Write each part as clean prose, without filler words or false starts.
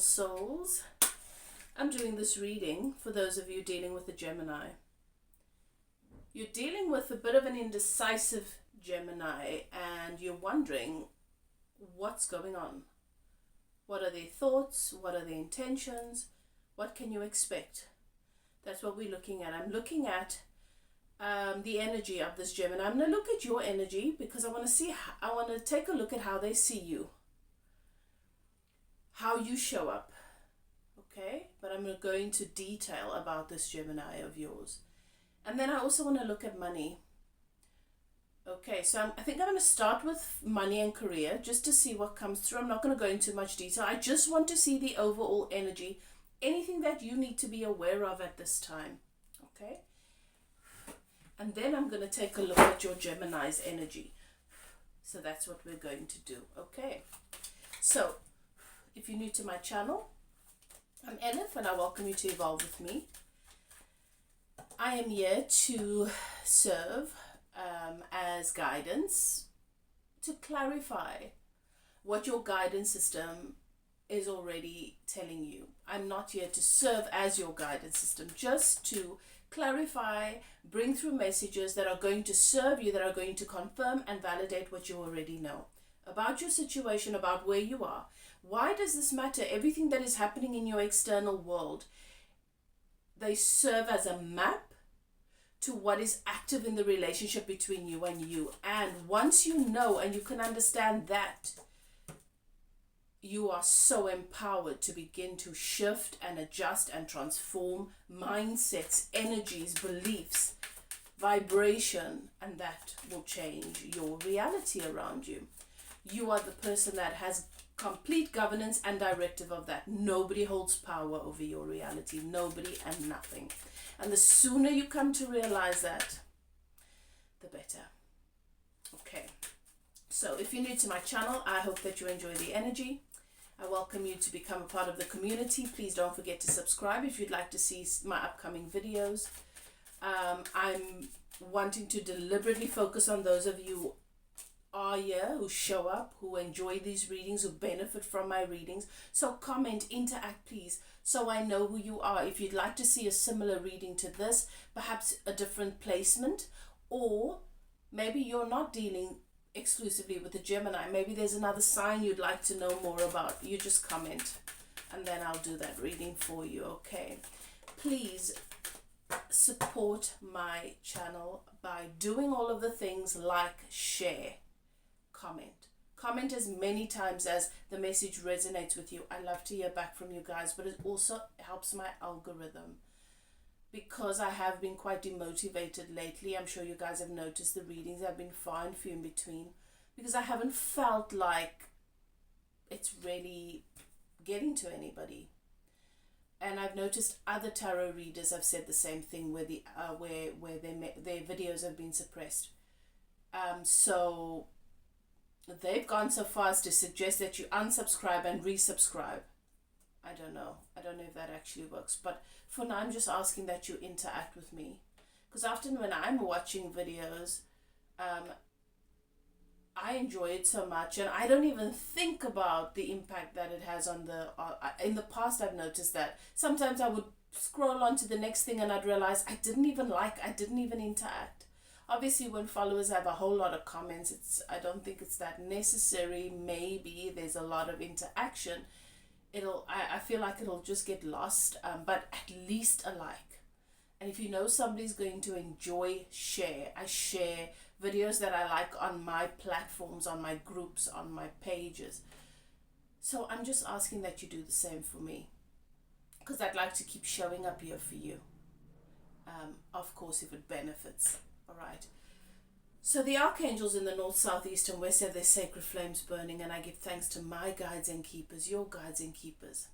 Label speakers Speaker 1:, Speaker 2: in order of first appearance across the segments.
Speaker 1: beautiful souls. I'm doing this reading for those of you dealing with a Gemini. You're dealing with a bit of an indecisive Gemini and you're wondering what's going on. What are their thoughts? What are their intentions? What can you expect? That's what we're looking at. I'm looking at the energy of this Gemini. I'm going to look at your energy because I want to take a look at how they see you, how you show up. Okay, but I'm going to go into detail about this Gemini of yours. And then I also want to look at money. Okay, so I think I'm going to start with money and career just to see what comes through. I'm not going to go into much detail. I just want to see the overall energy, anything that you need to be aware of at this time. Okay, and then I'm going to take a look at your Gemini's energy. So that's what we're going to do. Okay, so if you're new to my channel, I'm Elif and I welcome you to Evolve with me. I am here to serve as guidance, to clarify what your guidance system is already telling you. I'm not here to serve as your guidance system, just to clarify, bring through messages that are going to serve you, that are going to confirm and validate what you already know about your situation, about where you are. Why does this matter? Everything that is happening in your external world, they serve as a map to what is active in the relationship between you and you. And once you know and you can understand that, you are so empowered to begin to shift and adjust and transform mindsets, energies, beliefs, vibration, and that will change your reality around you. You are the person that has complete governance and directive of that. Nobody holds power over your reality. Nobody and nothing. And the sooner you come to realize that, the better. Okay. So if you're new to my channel, I hope that you enjoy the energy. I welcome you to become a part of the community. Please don't forget to subscribe if you'd like to see my upcoming videos. I'm wanting to deliberately focus on those of you who are here, who show up, who enjoy these readings, who benefit from my readings. So comment, interact please, so I know who you are. If you'd like to see a similar reading to this, perhaps a different placement, or maybe you're not dealing exclusively with the Gemini, maybe there's another sign you'd like to know more about, you just comment and then I'll do that reading for you. Okay, please support my channel by doing all of the things like share, comment as many times as the message resonates with you. I love to hear back from you guys, but it also helps my algorithm because I have been quite demotivated lately. I'm sure you guys have noticed the readings have been far and few in between because I haven't felt like it's really getting to anybody. And I've noticed other tarot readers have said the same thing, where their videos have been suppressed. So they've gone so far as to suggest that you unsubscribe and resubscribe. I don't know if that actually works, but for now I'm just asking that you interact with me, because often when I'm watching videos, I enjoy it so much and I don't even think about the impact that it has on the in the past. I've noticed that sometimes I would scroll on to the next thing and I'd realize I didn't even interact. Obviously when followers have a whole lot of comments, I don't think it's that necessary. Maybe there's a lot of interaction, I feel like it'll just get lost, but at least a like. And if you know somebody's going to enjoy, share. I share videos that I like on my platforms, on my groups, on my pages. So I'm just asking that you do the same for me, because I'd like to keep showing up here for you. Of course, if it benefits. All right. So the archangels in the north, south, east, and west have their sacred flames burning, and I give thanks to my guides and keepers, your guides and keepers,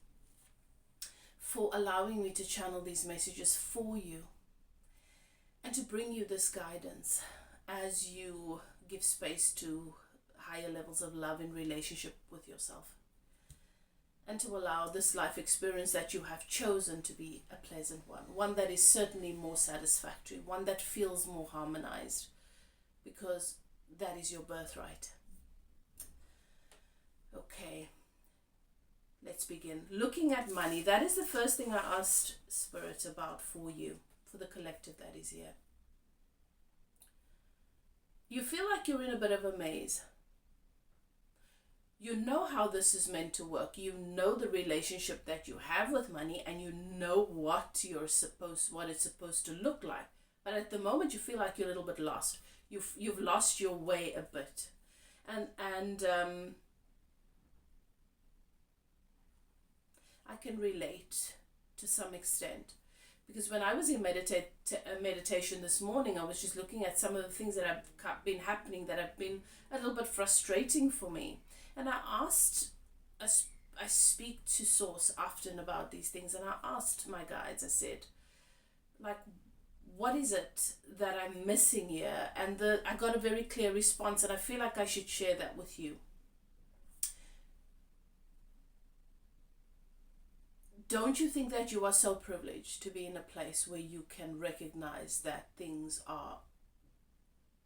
Speaker 1: for allowing me to channel these messages for you and to bring you this guidance as you give space to higher levels of love in relationship with yourself, and to allow this life experience that you have chosen to be a pleasant one that is certainly more satisfactory, one that feels more harmonized, because that is your birthright. Okay, Let's begin. Looking at money, that is the first thing I asked Spirit about for you, for the collective that is here. You feel like you're in a bit of a maze. You know how this is meant to work. You know the relationship that you have with money, and you know what it's supposed to look like. But at the moment, you feel like you're a little bit lost. You've lost your way a bit, and I can relate to some extent, because when I was in meditation this morning, I was just looking at some of the things that have been happening that have been a little bit frustrating for me. And I speak to Source often about these things, and I asked my guides, I said, like, what is it that I'm missing here? And I got a very clear response, and I feel like I should share that with you. Don't you think that you are so privileged to be in a place where you can recognize that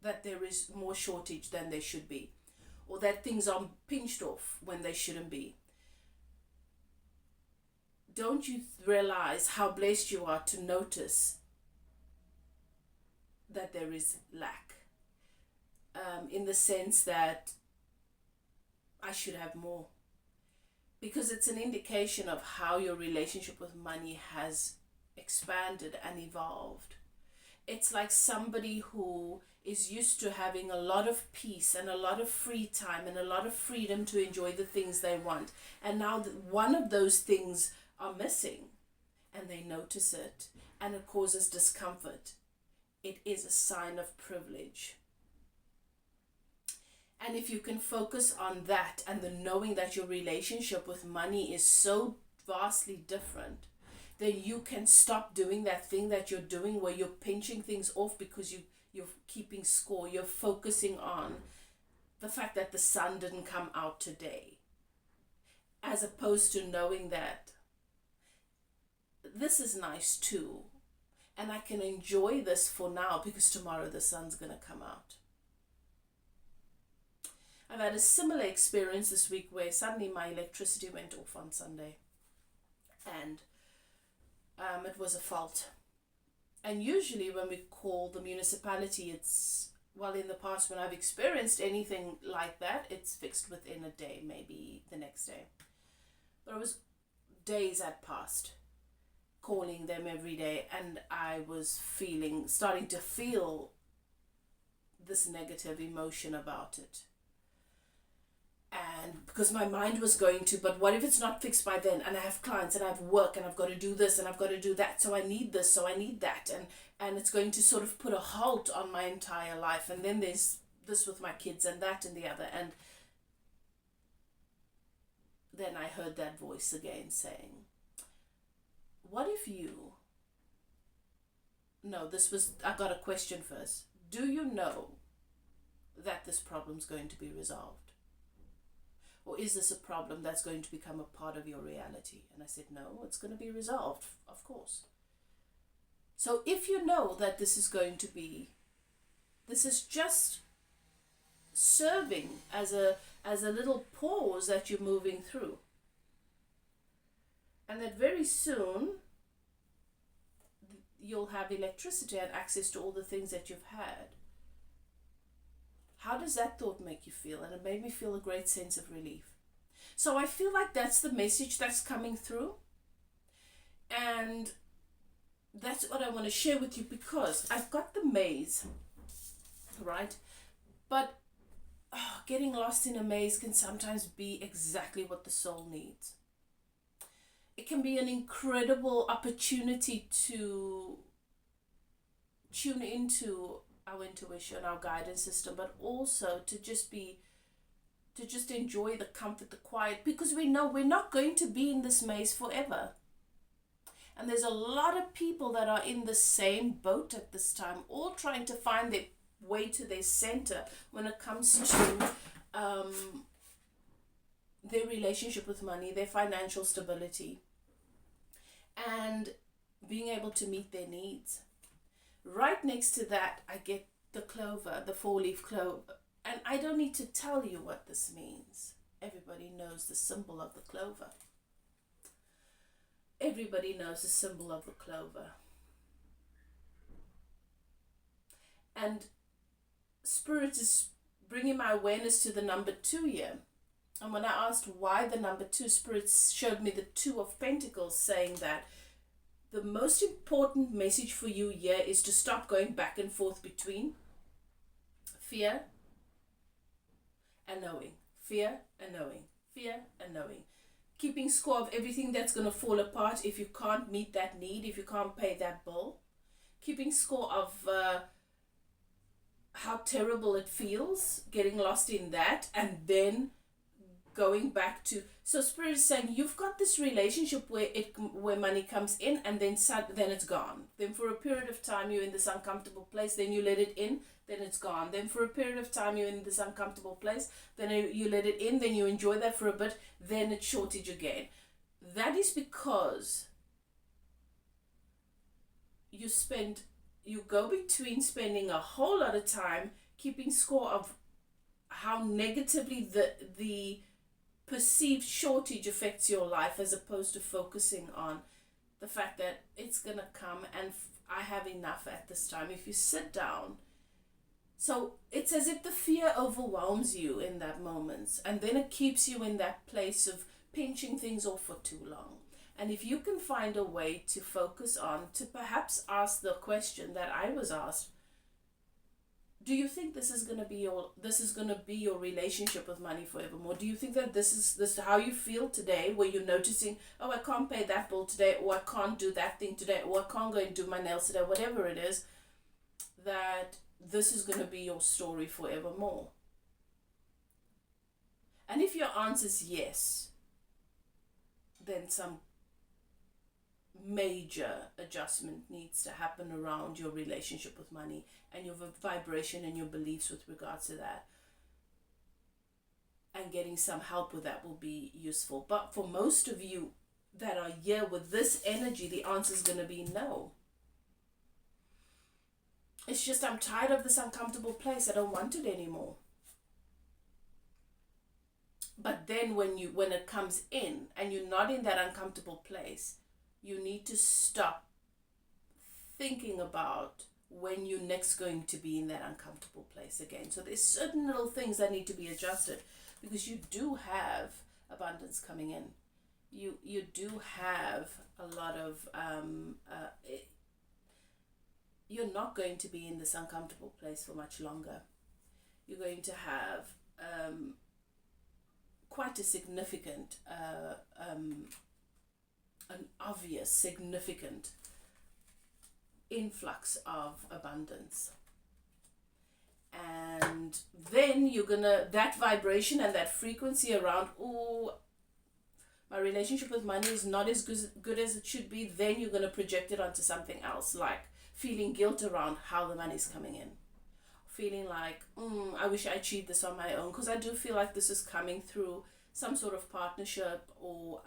Speaker 1: that there is more shortage than there should be, or that things are pinched off when they shouldn't be? Don't you realize how blessed you are to notice that there is lack, in the sense that I should have more? Because it's an indication of how your relationship with money has expanded and evolved. It's like somebody who is used to having a lot of peace and a lot of free time and a lot of freedom to enjoy the things they want. And now one of those things are missing, and they notice it, and it causes discomfort. It is a sign of privilege. And if you can focus on that, and the knowing that your relationship with money is so vastly different, then you can stop doing that thing that you're doing where you're pinching things off because you're keeping score. You're focusing on the fact that the sun didn't come out today, as opposed to knowing that this is nice too, and I can enjoy this for now because tomorrow the sun's going to come out. I've had a similar experience this week where suddenly my electricity went off on Sunday, and it was a fault. And usually when we call the municipality, in the past when I've experienced anything like that, it's fixed within a day, maybe the next day. But it was days had passed, calling them every day, and I was starting to feel this negative emotion about it. And because my mind was going to, but what if it's not fixed by then? And I have clients, and I have work, and I've got to do this, and I've got to do that. So I need this, so I need that. And it's going to sort of put a halt on my entire life. And then there's this with my kids, and that and the other. And then I heard that voice again saying, what if you... No, I got a question first. Do you know that this problem's going to be resolved? Or is this a problem that's going to become a part of your reality? And I said, no, it's going to be resolved, of course. So if you know that this is just serving as a little pause that you're moving through. And that very soon you'll have electricity and access to all the things that you've had. How does that thought make you feel? And it made me feel a great sense of relief. So I feel like that's the message that's coming through. And that's what I want to share with you, because I've got the maze, right? But getting lost in a maze can sometimes be exactly what the soul needs. It can be an incredible opportunity to tune into our intuition, our guidance system, but also to just enjoy the comfort, the quiet, because we know we're not going to be in this maze forever. And there's a lot of people that are in the same boat at this time, all trying to find their way to their center when it comes to their relationship with money, their financial stability, and being able to meet their needs. Right next to that, I get the clover, the 4-leaf clover. And I don't need to tell you what this means. Everybody knows the symbol of the clover. everybody knows the symbol of the clover. And Spirit is bringing my awareness to the number 2 here. And when I asked why the number 2, Spirit showed me the 2 of Pentacles, saying that the most important message for you here is to stop going back and forth between fear and knowing. Fear and knowing. Fear and knowing. Keeping score of everything that's going to fall apart if you can't meet that need, if you can't pay that bill. Keeping score of how terrible it feels, getting lost in that, and then going back to, so Spirit is saying you've got this relationship where money comes in and then it's gone. Then for a period of time you're in this uncomfortable place, then you let it in, then it's gone. Then for a period of time you're in this uncomfortable place, then you let it in, then you enjoy that for a bit, then it's shortage again. That is because you go between spending a whole lot of time keeping score of how negatively the perceived shortage affects your life, as opposed to focusing on the fact that it's gonna come and I have enough at this time. If you sit down, so it's as if the fear overwhelms you in that moment, and then it keeps you in that place of pinching things off for too long. And if you can find a way to focus on, to perhaps ask the question that I was asked, do you think this is going to be your relationship with money forevermore? Do you think that this is how you feel today, where you're noticing, oh, I can't pay that bill today, or I can't do that thing today, or I can't go and do my nails today, whatever it is, that this is going to be your story forevermore? And if your answer is yes, then some major adjustment needs to happen around your relationship with money and your vibration and your beliefs with regards to that. And getting some help with that will be useful. But for most of you that are here with this energy, the answer is going to be no. It's just, I'm tired of this uncomfortable place. I don't want it anymore. But then when it comes in and you're not in that uncomfortable place, you need to stop thinking about when you're next going to be in that uncomfortable place again. So there's certain little things that need to be adjusted, because you do have abundance coming in. You do have a lot of, you're not going to be in this uncomfortable place for much longer. You're going to have quite a significant, an obvious, significant influx of abundance. And then you're gonna, that vibration and that frequency around, oh, my relationship with money is not as good as it should be, then you're gonna project it onto something else, like feeling guilt around how the money's coming in. Feeling like, I wish I achieved this on my own, because I do feel like this is coming through some sort of partnership or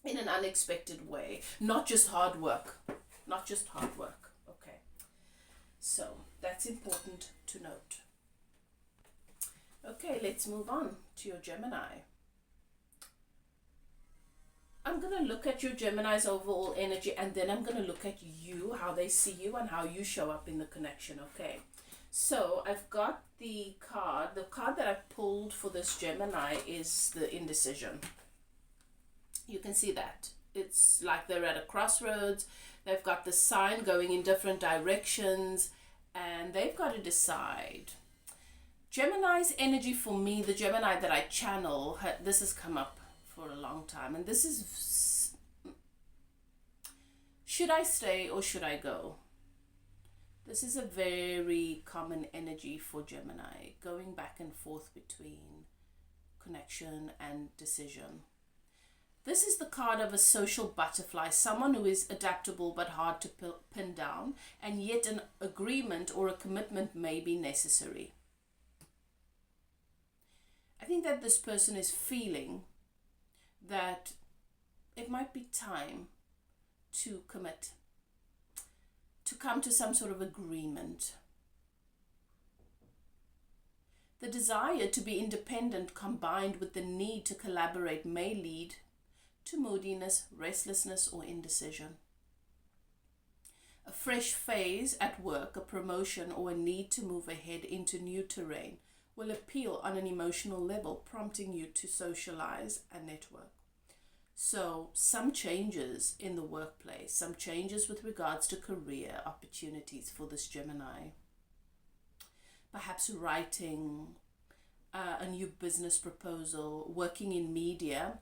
Speaker 1: in an unexpected way, not just hard work. Okay, so that's important to note. Okay, let's move on to your Gemini. I'm going to look at your Gemini's overall energy, and then I'm going to look at you, how they see you and how you show up in the connection. Okay, so I've got the card that I pulled for this Gemini is the indecision. You can see that. It's like they're at a crossroads. They've got the sign going in different directions, and they've got to decide. Gemini's energy for me, the Gemini that I channel, this has come up for a long time, and this is, should I stay or should I go? This is a very common energy for Gemini, going back and forth between connection and decision. This is the card of a social butterfly, someone who is adaptable but hard to pin down, and yet an agreement or a commitment may be necessary. I think that this person is feeling that it might be time to commit, to come to some sort of agreement. The desire to be independent combined with the need to collaborate may lead to moodiness, restlessness, or indecision. A fresh phase at work, a promotion, or a need to move ahead into new terrain will appeal on an emotional level, prompting you to socialize and network. So some changes in the workplace, some changes with regards to career opportunities for this Gemini. Perhaps writing a new business proposal, working in media,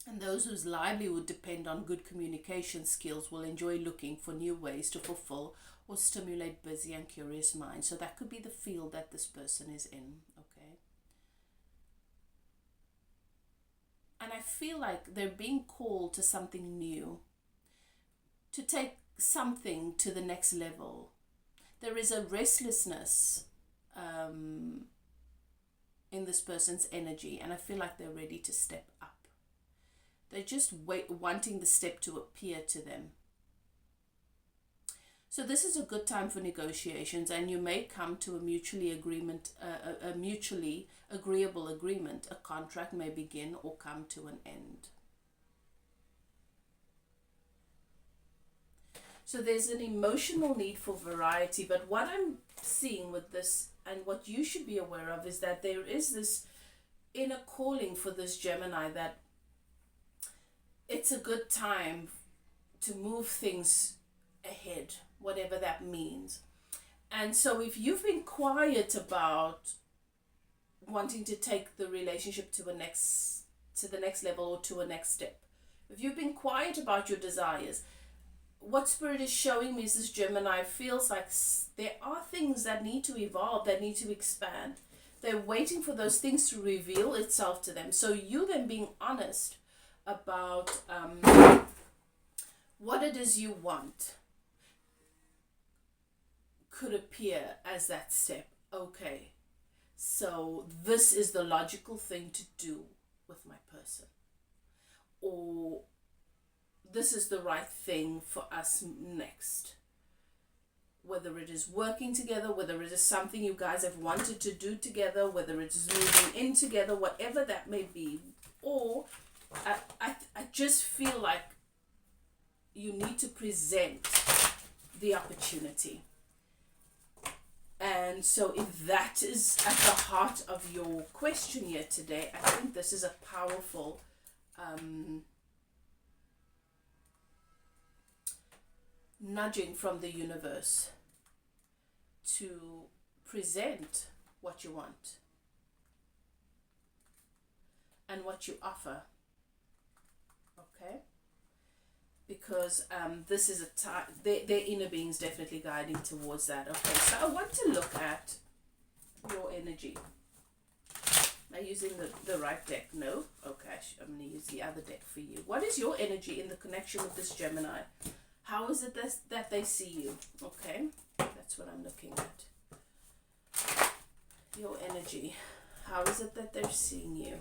Speaker 1: and those whose livelihood depend on good communication skills will enjoy looking for new ways to fulfill or stimulate busy and curious minds. So that could be the field that this person is in, okay? And I feel like they're being called to something new, to take something to the next level. There is a restlessness in this person's energy, and I feel like they're ready to step up. They're just wanting the step to appear to them. So this is a good time for negotiations, and you may come to a mutually agreeable agreement. A contract may begin or come to an end. So there's an emotional need for variety, but what I'm seeing with this, and what you should be aware of, is that there is this inner calling for this Gemini that it's a good time to move things ahead, whatever that means. And so if you've been quiet about wanting to take the relationship to the next level or to a next step, if you've been quiet about your desires, what Spirit is showing me is this Gemini feels like there are things that need to evolve, that need to expand. They're waiting for those things to reveal itself to them. So you then being honest about what it is you want could appear as that step. Okay, so this is the logical thing to do with my person, or this is the right thing for us next. Whether it is working together, whether it is something you guys have wanted to do together, whether it is moving in together, whatever that may be. Or I just feel like you need to present the opportunity. And so if that is at the heart of your question here today, I think this is a powerful nudging from the universe to present what you want and what you offer, okay? Because this is a time, their inner being's definitely guiding towards that. Okay, so I want to look at your energy. Am I using the right deck? No? Okay, I'm going to use the other deck for you. What is your energy in the connection with this Gemini? How is it that they see you? Okay, that's what I'm looking at. Your energy. How is it that they're seeing you?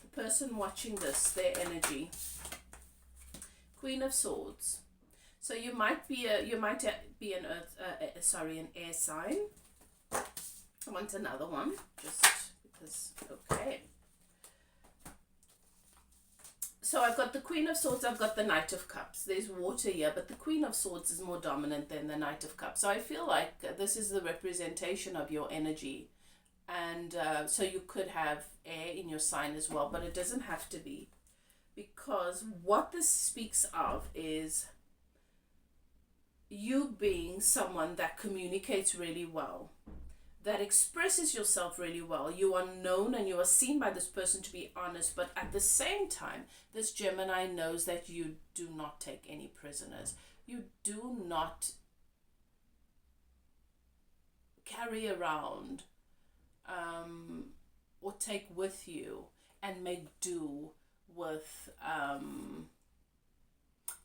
Speaker 1: The person watching this, their energy. Queen of Swords. So you might be an air sign. I want another one just because. Okay. So I've got the Queen of Swords, I've got the Knight of Cups. There's water here, but the Queen of Swords is more dominant than the Knight of Cups. So I feel like this is the representation of your energy. And so you could have air in your sign as well, but it doesn't have to be. Because what this speaks of is you being someone that communicates really well, that expresses yourself really well. You are known and you are seen by this person to be honest, but at the same time, this Gemini knows that you do not take any prisoners. You do not carry around or take with you and make do with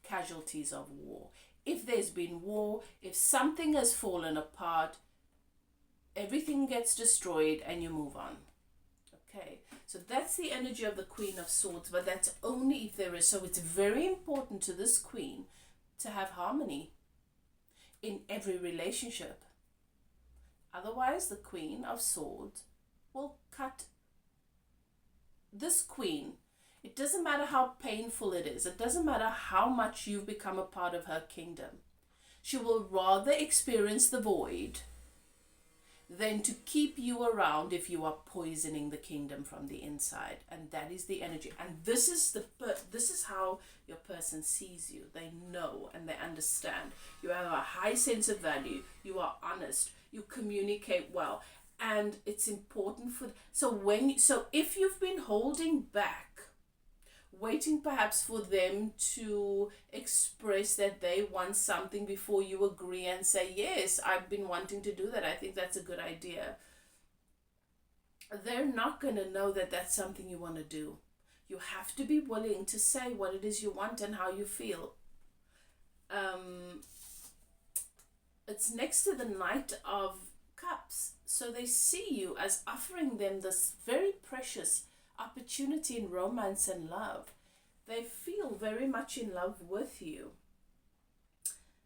Speaker 1: casualties of war. If there's been war, if something has fallen apart, everything gets destroyed and you move on. Okay, So that's the energy of the Queen of Swords, but that's only if there is. So it's very important to this Queen to have harmony in every relationship. Otherwise, the Queen of Swords will cut this Queen. It doesn't matter how painful it is. It doesn't matter how much you've become a part of her kingdom. She will rather experience the void than to keep you around if you are poisoning the kingdom from the inside. And that is the energy. And this is how your person sees you. They know and they understand. You have a high sense of value. You are honest. You communicate well. And it's important so if you've been holding back, waiting perhaps for them to express that they want something before you agree and say, yes, I've been wanting to do that, I think that's a good idea, they're not going to know that that's something you want to do. You have to be willing to say what it is you want and how you feel. It's next to the Knight of Cups, so they see you as offering them this very precious opportunity in romance and love. They feel very much in love with you.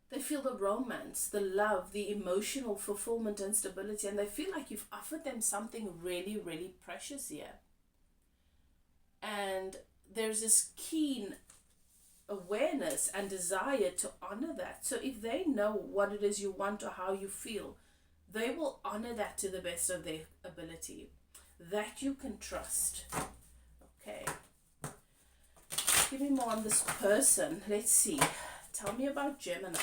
Speaker 1: They feel the romance, the love, the emotional fulfillment and stability, and they feel like you've offered them something really, really precious here. And there's this keen awareness and desire to honor that. So if they know what it is you want or how you feel, they will honor that to the best of their ability. That you can trust. Okay. Give me more on this person. Let's see. Tell me about Gemini.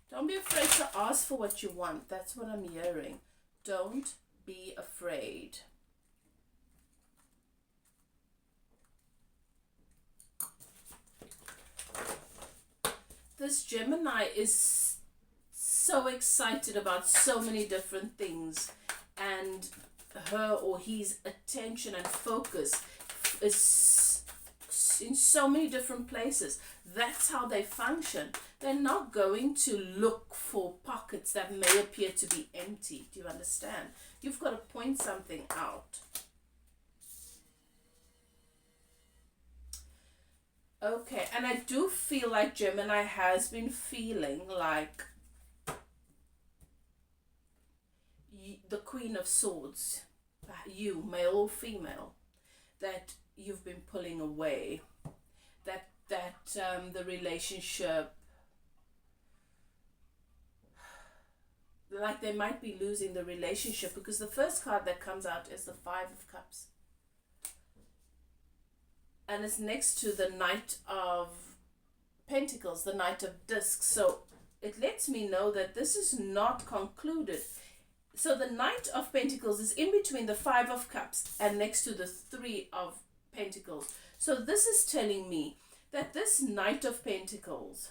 Speaker 1: Don't be afraid to ask for what you want. That's what I'm hearing. Don't be afraid. This Gemini is so excited about so many different things, and her or his attention and focus is in so many different places. That's how they function. They're not going to look for pockets that may appear to be empty. Do you understand? You've got to point something out. Okay, and I do feel like Gemini has been feeling like the Queen of Swords, you, male or female, that you've been pulling away, that the relationship, like they might be losing the relationship, because the first card that comes out is the Five of Cups. And it's next to the Knight of Pentacles, the Knight of Discs. So it lets me know that this is not concluded. So the Knight of Pentacles is in between the Five of Cups and next to the Three of Pentacles. So this is telling me that this Knight of Pentacles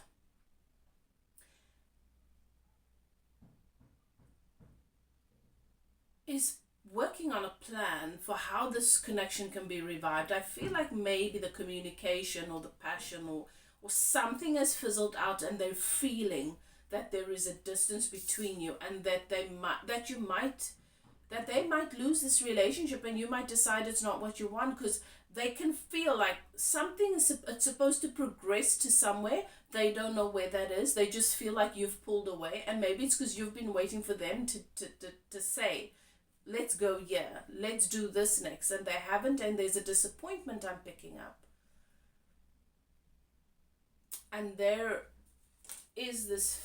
Speaker 1: is working on a plan for how this connection can be revived. I feel like maybe the communication or the passion or something has fizzled out, and they're feeling that there is a distance between you, and that they might lose this relationship, and you might decide it's not what you want, because they can feel like something is it's supposed to progress to somewhere. They don't know where that is. They just feel like you've pulled away, and maybe it's because you've been waiting for them to say, let's go here, let's do this next, and they haven't, and there's a disappointment I'm picking up. And there is this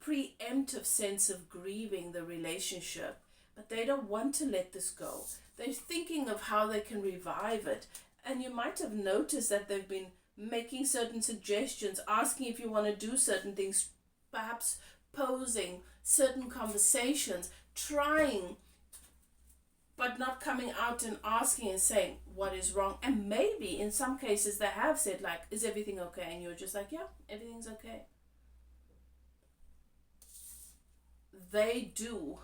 Speaker 1: preemptive sense of grieving the relationship, but they don't want to let this go. They're thinking of how they can revive it. And you might have noticed that they've been making certain suggestions, asking if you want to do certain things, perhaps posing certain conversations, trying, but not coming out and asking and saying what is wrong. And maybe in some cases they have said, like, is everything okay? And you're just like, yeah, everything's okay. They do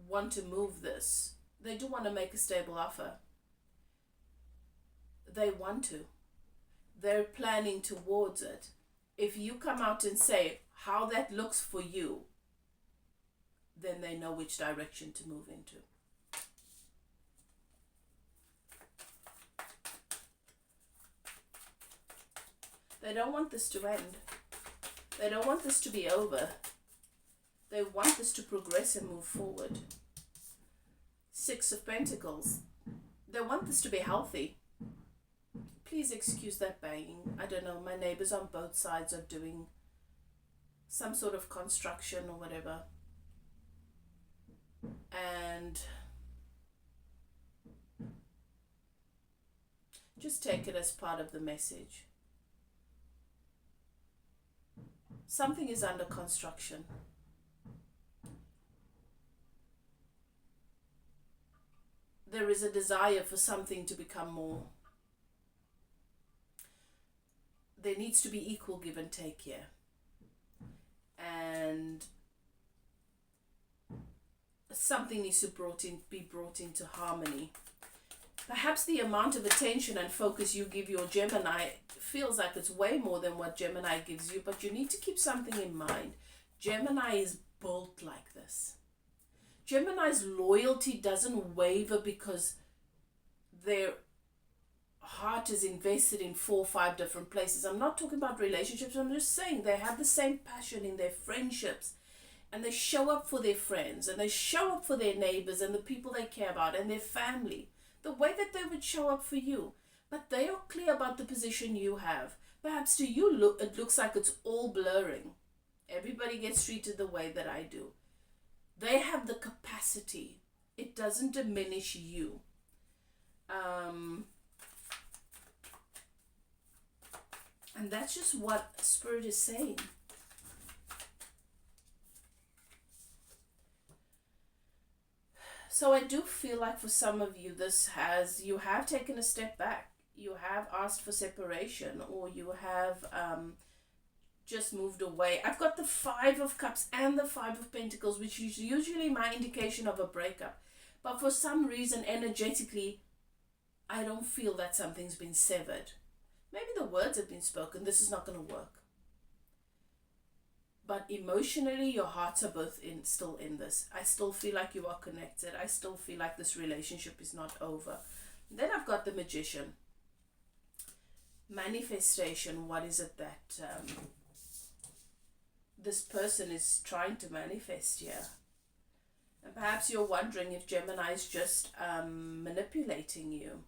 Speaker 1: want to move this. They do want to make a stable offer. They want to. They're planning towards it. if you come out and say how that looks for you, then they know which direction to move into. They don't want this to end. They don't want this to be over. They want this to progress and move forward. Six of Pentacles. They want this to be healthy. Please excuse that banging. I don't know, my neighbors on both sides are doing some sort of construction or whatever. And just take it as part of the message. Something is under construction. There is a desire for something to become more. There needs to be equal give and take here. And something needs to be brought into harmony. Perhaps the amount of attention and focus you give your Gemini feels like it's way more than what Gemini gives you, but you need to keep something in mind. Gemini is built like this. Gemini's loyalty doesn't waver because their heart is invested in 4 or 5 different places. I'm not talking about relationships. I'm just saying they have the same passion in their friendships, and they show up for their friends, and they show up for their neighbors and the people they care about and their family, the way that they would show up for you. But they are clear about the position you have. Perhaps to you it looks like it's all blurring. Everybody gets treated the way that I do. They have the capacity. It doesn't diminish you. And that's just what Spirit is saying. So I do feel like for some of you, you have taken a step back. You have asked for separation, or you have just moved away. I've got the 5 of Cups and the 5 of Pentacles, which is usually my indication of a breakup. But for some reason, energetically, I don't feel that something's been severed. Maybe the words have been spoken. This is not going to work. But emotionally, your hearts are both still in this. I still feel like you are connected. I still feel like this relationship is not over. Then I've got the Magician. Manifestation. What is it that this person is trying to manifest here? And perhaps you're wondering if Gemini is just manipulating you.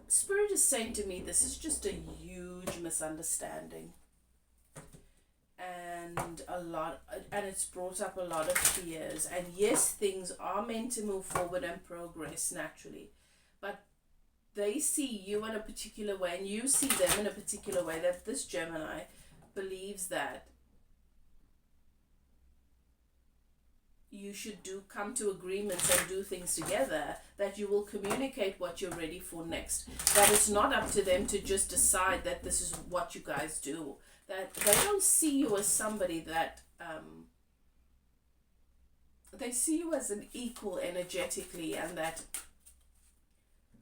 Speaker 1: Spirit is saying to me, this is just a huge misunderstanding. And it's brought up a lot of fears. And yes, things are meant to move forward and progress naturally. But they see you in a particular way, and you see them in a particular way, that this Gemini believes that you should come to agreements and do things together, that you will communicate what you're ready for next. That it's not up to them to just decide that this is what you guys do. That they don't see you as somebody that they see you as an equal energetically, and that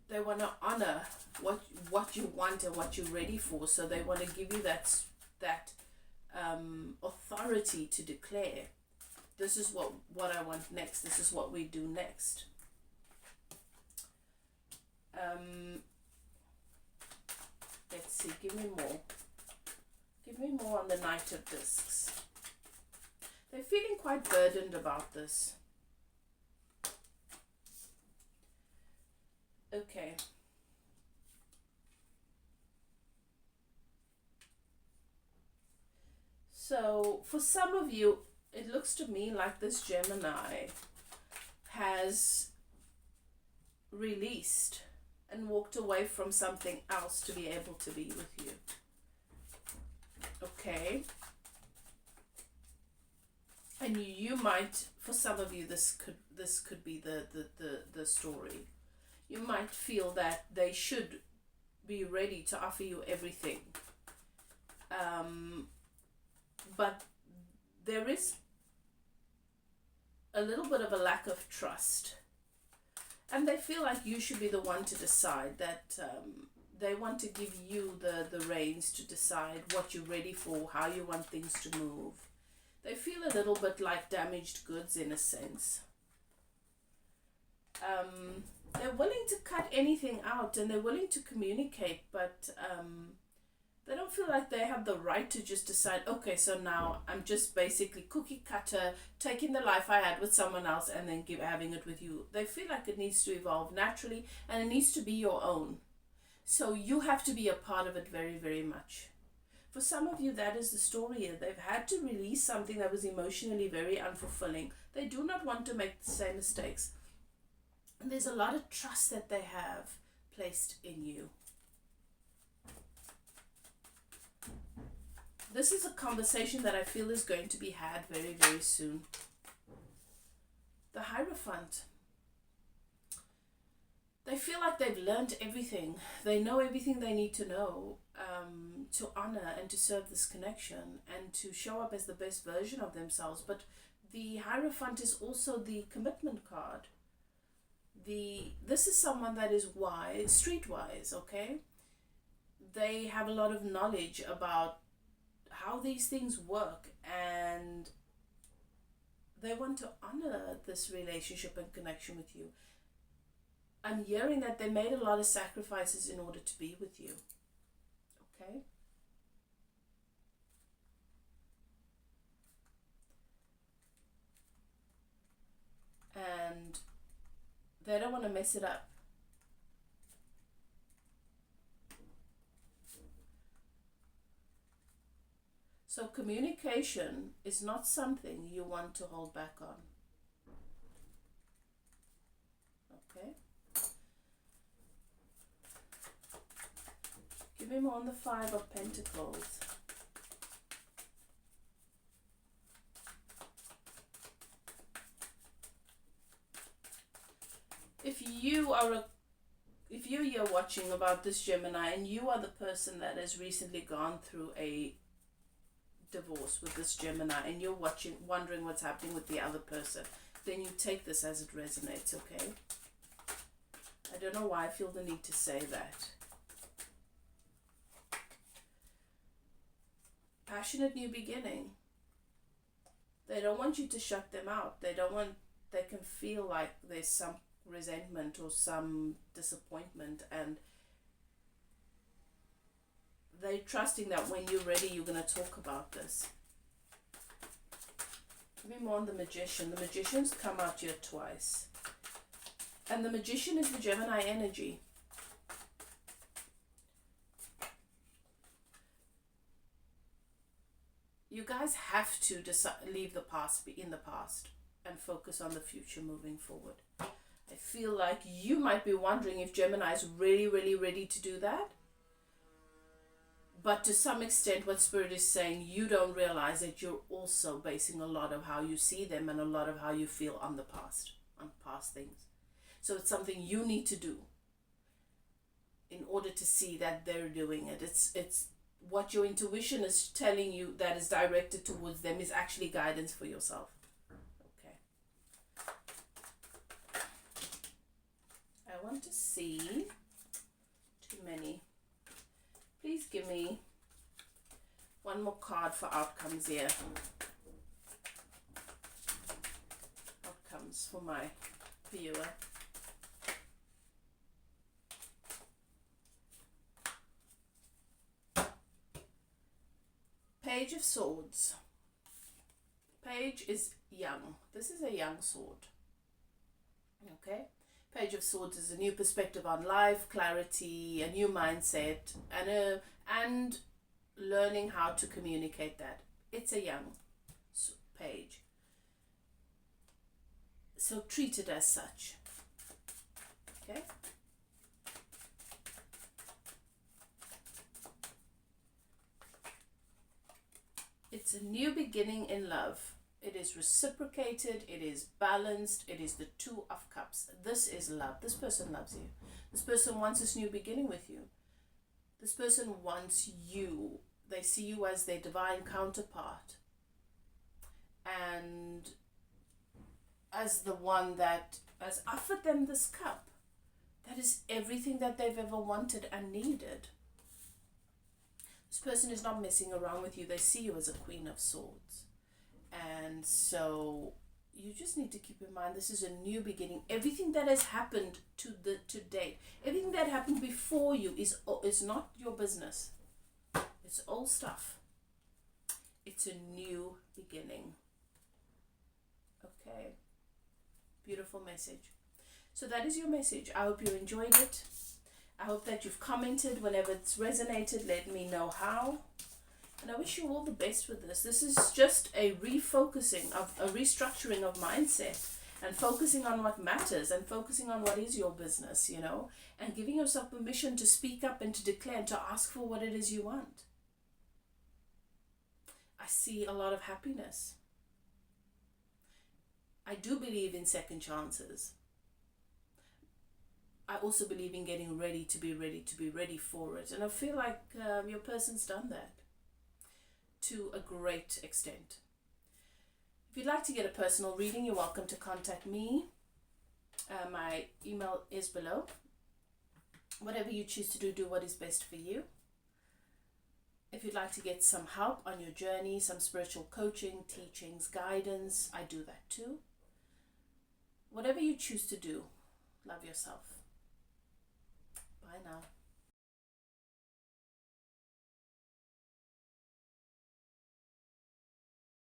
Speaker 1: they want to honor what you want and what you're ready for. So they want to give you that authority to declare, this is what I want next. This is what we do next. Let's see. Give me more. Give me more on the Knight of Discs. They're feeling quite burdened about this. Okay. So for some of you, it looks to me like this Gemini has released and walked away from something else to be able to be with you. Okay. And you might, for some of you, this could be the story. You might feel that they should be ready to offer you everything. But there is a little bit of a lack of trust. And they feel like you should be the one to decide that They want to give you the reins to decide what you're ready for, how you want things to move. They feel a little bit like damaged goods in a sense. They're willing to cut anything out and they're willing to communicate, but they don't feel like they have the right to just decide, okay, so now I'm just basically cookie cutter, taking the life I had with someone else and then having it with you. They feel like it needs to evolve naturally and it needs to be your own. So you have to be a part of it very, very much. For some of you, that is the story here. They've had to release something that was emotionally very unfulfilling. They do not want to make the same mistakes. And there's a lot of trust that they have placed in you. This is a conversation that I feel is going to be had very, very soon. The Hierophant. They feel like they've learned everything. They know everything they need to know to honor and to serve this connection and to show up as the best version of themselves. But the Hierophant is also the commitment card. This is someone that is wise, streetwise, okay? They have a lot of knowledge about how these things work and they want to honor this relationship and connection with you. I'm hearing that they made a lot of sacrifices in order to be with you. Okay? And they don't want to mess it up. So communication is not something you want to hold back on. Okay? Give me more on the Five of Pentacles. If you're here watching about this Gemini and you are the person that has recently gone through a divorce with this Gemini and you're wondering what's happening with the other person, then you take this as it resonates, okay? I don't know why I feel the need to say that. Passionate new beginning. They don't want you to shut them out. They can feel like there's some resentment or some disappointment, and they're trusting that when you're ready, you're going to talk about this. Give me more on the Magician. The Magician's come out here twice. And the Magician is the Gemini energy. You guys have to leave the past in the past and focus on the future moving forward. I feel like you might be wondering if Gemini is really, really ready to do that. But to some extent, what Spirit is saying, you don't realize that you're also basing a lot of how you see them and a lot of how you feel on the past, on past things. So it's something you need to do in order to see that they're doing it. It's what your intuition is telling you that is directed towards them is actually guidance for yourself. Okay. I want to see too many. Please give me one more card for outcomes here. Outcomes for my viewer. Page of Swords. Page is young. This is a young sword. Okay? Page of Swords is a new perspective on life, clarity, a new mindset, and learning how to communicate that. It's a young page. So treat it as such. Okay? It's a new beginning in love. It is reciprocated, it is balanced, it is the Two of Cups. This is love. This person loves you. This person wants this new beginning with you. This person wants you. They see you as their divine counterpart. And as the one that has offered them this cup. That is everything that they've ever wanted and needed. This person is not messing around with you. They see you as a Queen of Swords. And so you just need to keep in mind, this is a new beginning. Everything that has happened to date, everything that happened before you is not your business. It's old stuff. It's a new beginning. Okay. Beautiful message. So that is your message. I hope you enjoyed it. I hope that you've commented whenever it's resonated. Let me know how. And I wish you all the best with this. This is just a refocusing, of a restructuring of mindset, and focusing on what matters, and focusing on what is your business, you know, and giving yourself permission to speak up and to declare and to ask for what it is you want. I see a lot of happiness. I do believe in second chances. I also believe in getting ready to be ready for it. And I feel like your person's done that to a great extent. If you'd like to get a personal reading, you're welcome to contact me. My email is below. Whatever you choose to do, do what is best for you. If you'd like to get some help on your journey, some spiritual coaching, teachings, guidance, I do that too. Whatever you choose to do, love yourself. Bye now.